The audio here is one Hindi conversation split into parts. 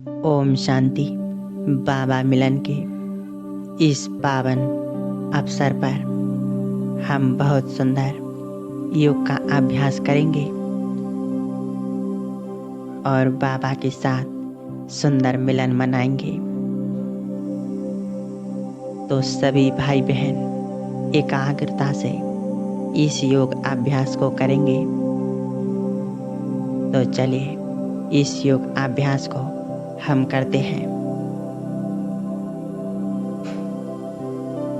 ओम शांति। बाबा मिलन के इस पावन अवसर पर हम बहुत सुंदर योग का अभ्यास करेंगे और बाबा के साथ सुंदर मिलन मनाएंगे। तो सभी भाई बहन एकाग्रता से इस योग अभ्यास को करेंगे। तो चलिए इस योग अभ्यास को हम करते हैं।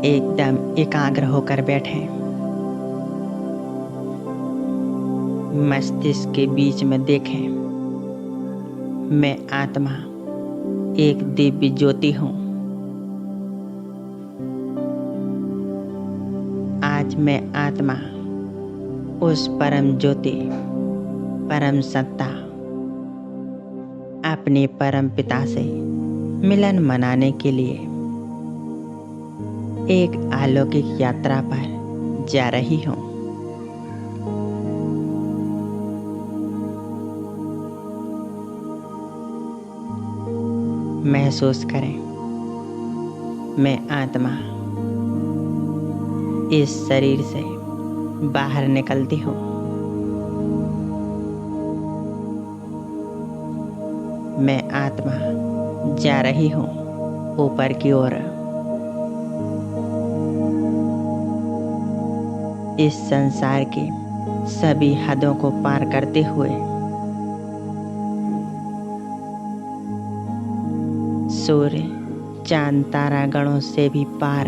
एकदम एकाग्र होकर बैठें। मस्तिष्क के बीच में देखें, मैं आत्मा एक दिव्य ज्योति हूँ। आज मैं आत्मा उस परम ज्योति, परम सत्ता, अपने परम पिता से मिलन मनाने के लिए एक अलौकिक यात्रा पर जा रही हूँ। महसूस करें, मैं आत्मा इस शरीर से बाहर निकलती हूँ। मैं आत्मा जा रही हूँ ऊपर की ओर। इस संसार की सभी हदों को पार करते हुए सूर्य, चांद, तारा गणों से भी पार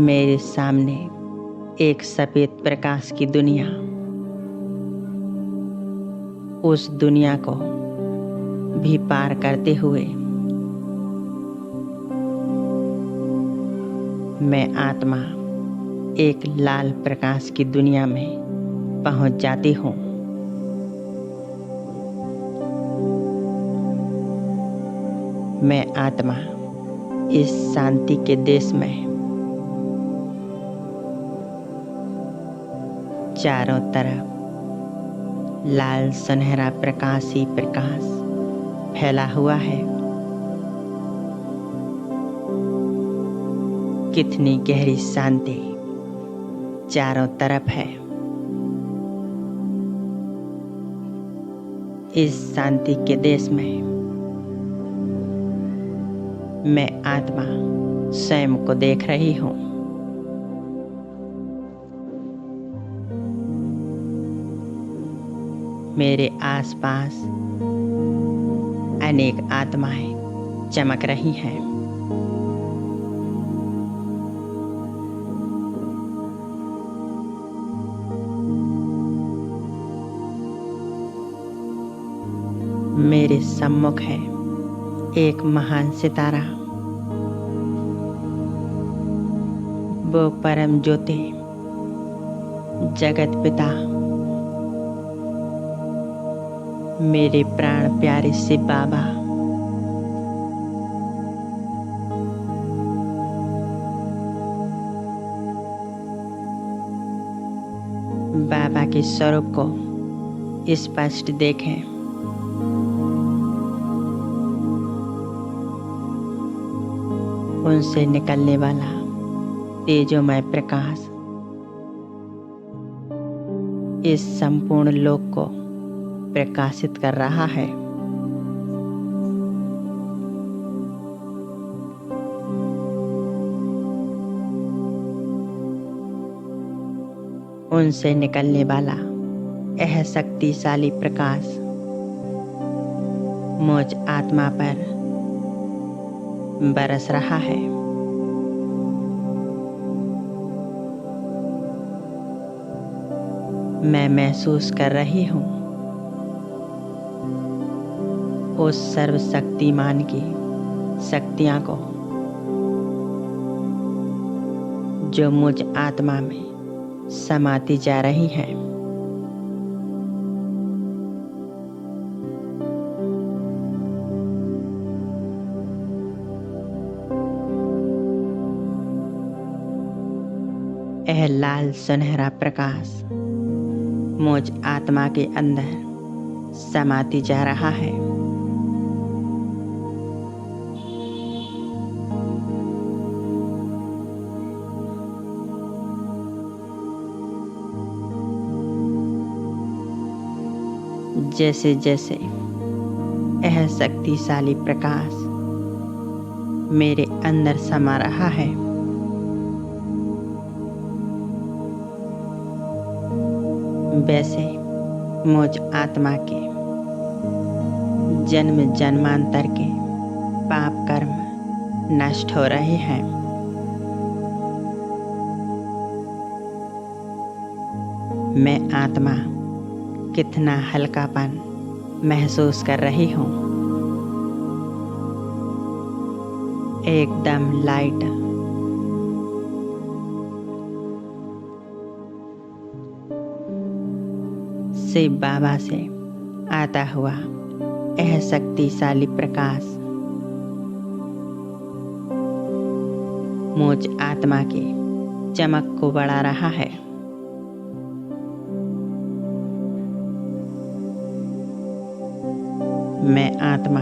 मेरे सामने एक सफेद प्रकाश की दुनिया, उस दुनिया को भी पार करते हुए मैं आत्मा एक लाल प्रकाश की दुनिया में पहुंच जाती हूँ। मैं आत्मा इस शांति के देश में चारों तरफ लाल सुनहरा प्रकाश ही प्रकाश फैला हुआ है। कितनी गहरी शांति चारों तरफ है। इस शांति के देश में मैं आत्मा स्वयं को देख रही हूँ। मेरे आसपास अनेक आत्माएं चमक रही हैं। मेरे सम्मुख है एक महान सितारा, वो परम ज्योति, जगत पिता, मेरे प्राण प्यारे से बाबा। बाबा के स्वरूप को स्पष्ट देखें। उनसे निकलने वाला तेजोमय प्रकाश इस संपूर्ण लोक को प्रकाशित कर रहा है। उनसे निकलने वाला यह शक्तिशाली प्रकाश मुझ आत्मा पर बरस रहा है। मैं महसूस कर रही हूँ उस सर्वशक्तिमान की शक्तियाँ को जो मुझ आत्मा में समाती जा रही हैं। यह लाल सुनहरा प्रकाश मुझ आत्मा के अंदर समाती जा रहा है। जैसे जैसे यह शक्तिशाली प्रकाश मेरे अंदर समा रहा है, वैसे मुझ आत्मा के जन्म जन्मांतर के पाप कर्म नष्ट हो रहे हैं। मैं आत्मा कितना हल्कापन महसूस कर रही हूँ। एकदम लाइट। शिव बाबा से आता हुआ यह शक्तिशाली प्रकाश मुझ आत्मा के चमक को बढ़ा रहा है। मैं आत्मा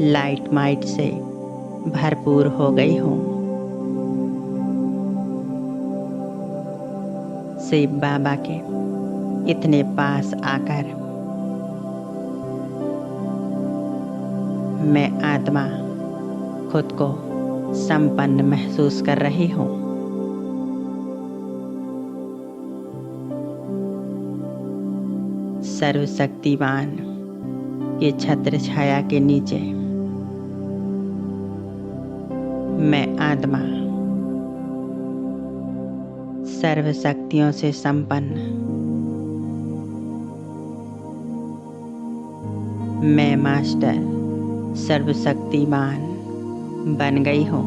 लाइट माइट से भरपूर हो गई हूँ। शिव बाबा के इतने पास आकर मैं आत्मा खुद को संपन्न महसूस कर रही हूँ। सर्वशक्तिमान के छत्र छाया के नीचे मैं आत्मा सर्व शक्तियों से संपन्न, मैं मास्टर सर्वशक्तिमान बन गई हूँ।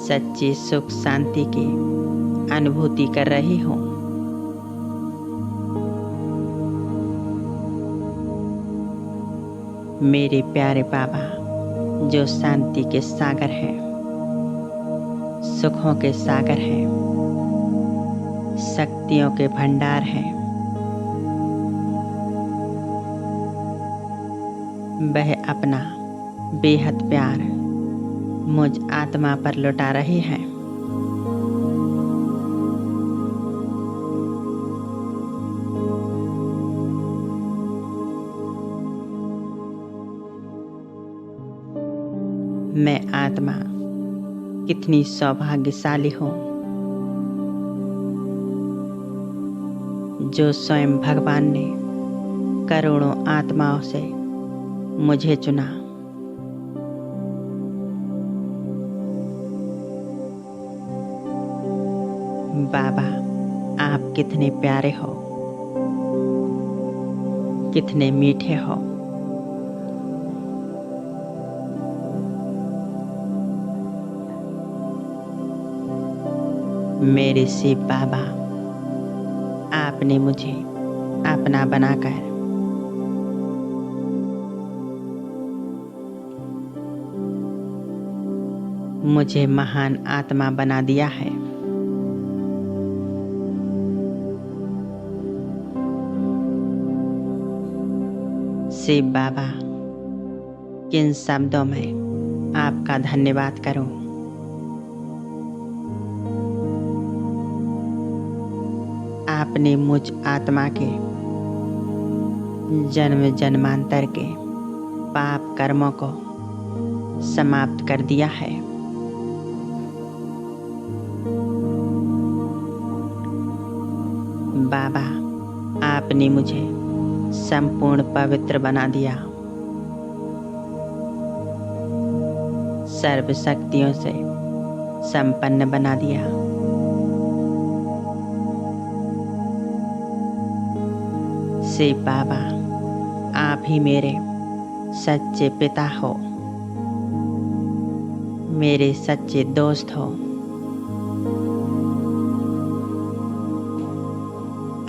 सच्ची सुख शांति की अनुभूति कर रही हूँ। मेरे प्यारे बाबा जो शांति के सागर हैं, सुखों के सागर हैं, शक्तियों के भंडार हैं, वह अपना बेहद प्यार मुझ आत्मा पर लुटा रहे हैं। मैं आत्मा कितनी सौभाग्यशाली हूँ जो स्वयं भगवान ने करोड़ों आत्माओं से मुझे चुना। बाबा आप कितने प्यारे हो, कितने मीठे हो। मेरे शिव बाबा आपने मुझे अपना बनाकर मुझे महान आत्मा बना दिया है। शिव बाबा किन शब्दों में आपका धन्यवाद करूं। आपने मुझ आत्मा के जन्म जन्मांतर के पाप कर्मों को समाप्त कर दिया है। बाबा आपने मुझे संपूर्ण पवित्र बना दिया, सर्व शक्तियों से संपन्न बना दिया। शिव बाबा आप ही मेरे सच्चे पिता हो, मेरे सच्चे दोस्त हो।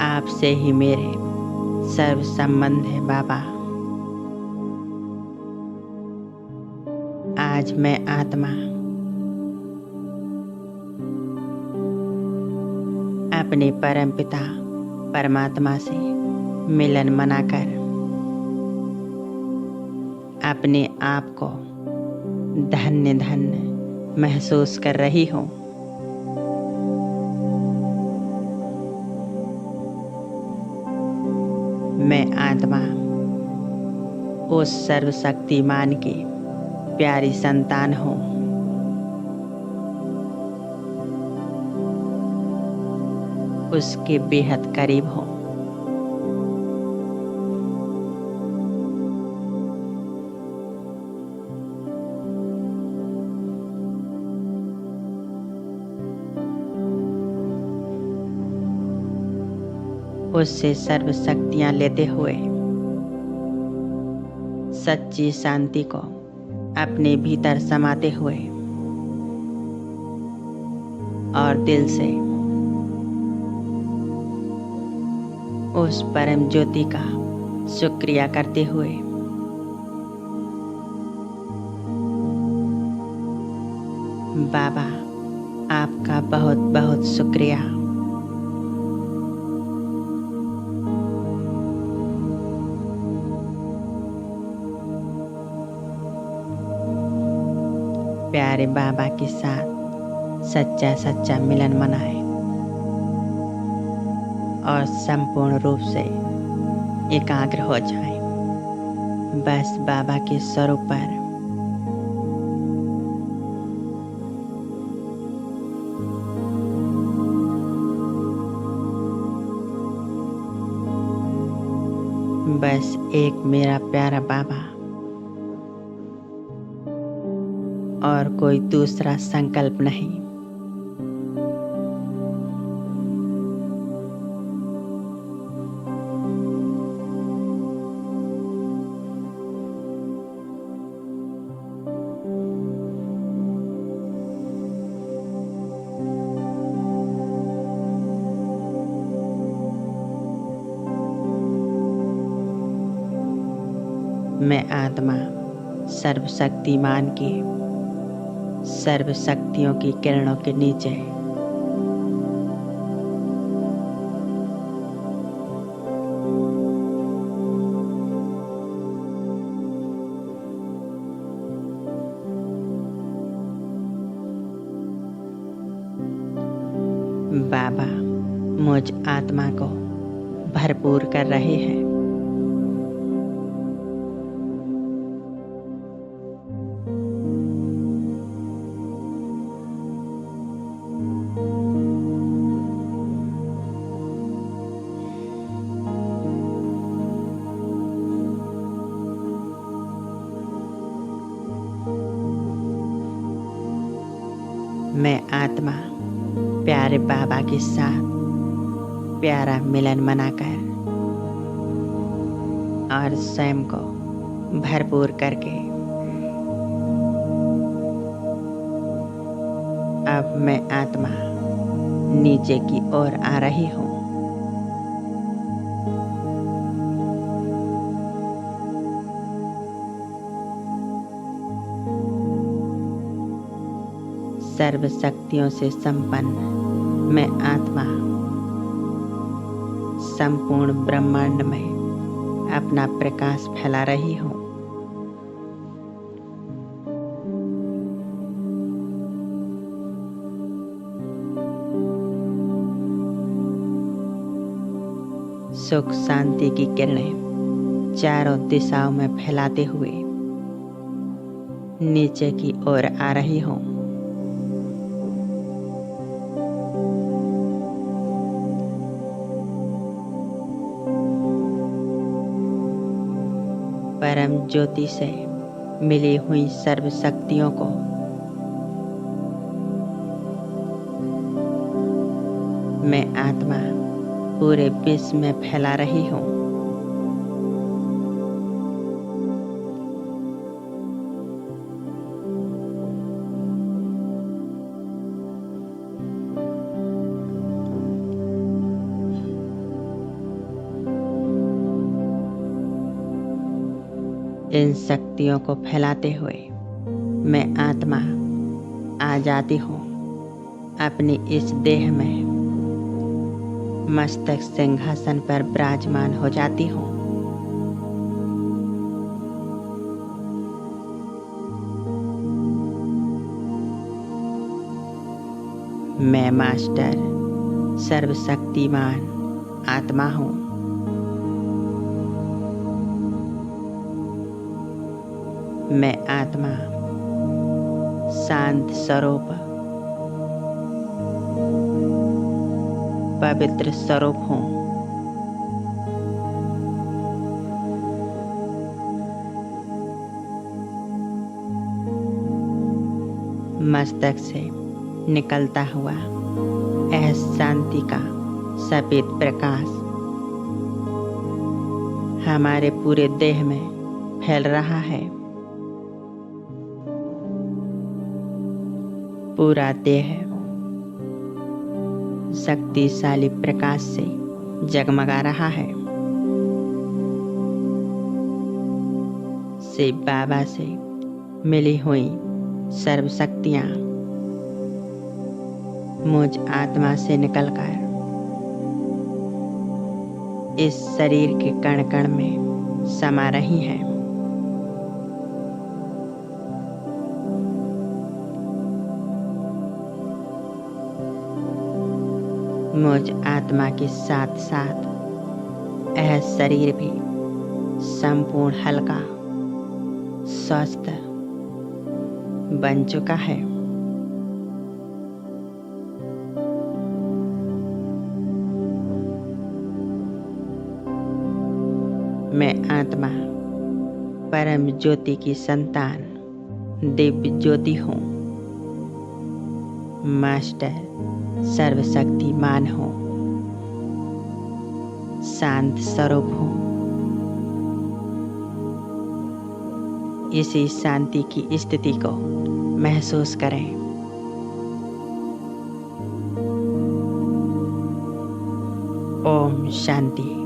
आपसे ही मेरे सर्व संबंध है बाबा। आज मैं आत्मा अपने परमपिता परमात्मा से मिलन मनाकर अपने आप को धन्य धन्य महसूस कर रही हूँ। मैं आत्मा उस सर्वशक्तिमान की प्यारी संतान हूँ। उसके बेहद करीब हूँ। उससे सर्व शक्तियाँ लेते हुए सच्ची शांति को अपने भीतर समाते हुए और दिल से उस परम ज्योति का शुक्रिया करते हुए बाबा आपका बहुत बहुत शुक्रिया। प्यारे बाबा के साथ सच्चा सच्चा मिलन मनाएं और संपूर्ण रूप से एकाग्र हो जाएं बस बाबा के स्वरूप पर। बस एक मेरा प्यारा बाबा और कोई दूसरा संकल्प नहीं। मैं आत्मा सर्वशक्तिमान की सर्व शक्तियों की किरणों के नीचे बाबा मुझ आत्मा को भरपूर कर रहे हैं। मैं आत्मा प्यारे बाबा के साथ प्यारा मिलन मनाकर और स्वयं को भरपूर करके अब मैं आत्मा नीचे की ओर आ रही हूँ। सर्व शक्तियों से संपन्न मैं आत्मा संपूर्ण ब्रह्मांड में अपना प्रकाश फैला रही हूँ। सुख शांति की किरणें चारों दिशाओं में फैलाते हुए नीचे की ओर आ रही हूँ। परम ज्योति से मिली हुई सर्व शक्तियों को मैं आत्मा पूरे विश्व में फैला रही हूँ। इन शक्तियों को फैलाते हुए मैं आत्मा आ जाती हूँ अपनी इस देह में, मस्तक सिंहासन पर विराजमान हो जाती हूँ। मैं मास्टर सर्वशक्तिमान आत्मा हूँ। मैं आत्मा शांत स्वरूप पवित्र स्वरूप हूँ। मस्तक से निकलता हुआ यह शांति का सफेद प्रकाश हमारे पूरे देह में फैल रहा है। पूरा देह शक्तिशाली प्रकाश से जगमगा रहा है। शिव बाबा से मिली हुई सर्व शक्तियाँ मुझ आत्मा से निकलकर इस शरीर के कण कण में समा रही हैं। मुझ आत्मा के साथ साथ यह शरीर भी संपूर्ण हल्का स्वस्थ बन चुका है। मैं आत्मा परम ज्योति की संतान दिव्य ज्योति हूँ। मास्टर सर्वशक्तिमान हूँ। शांत स्वरूप हूँ। इसी शांति की स्थिति को महसूस करें। ओम शांति।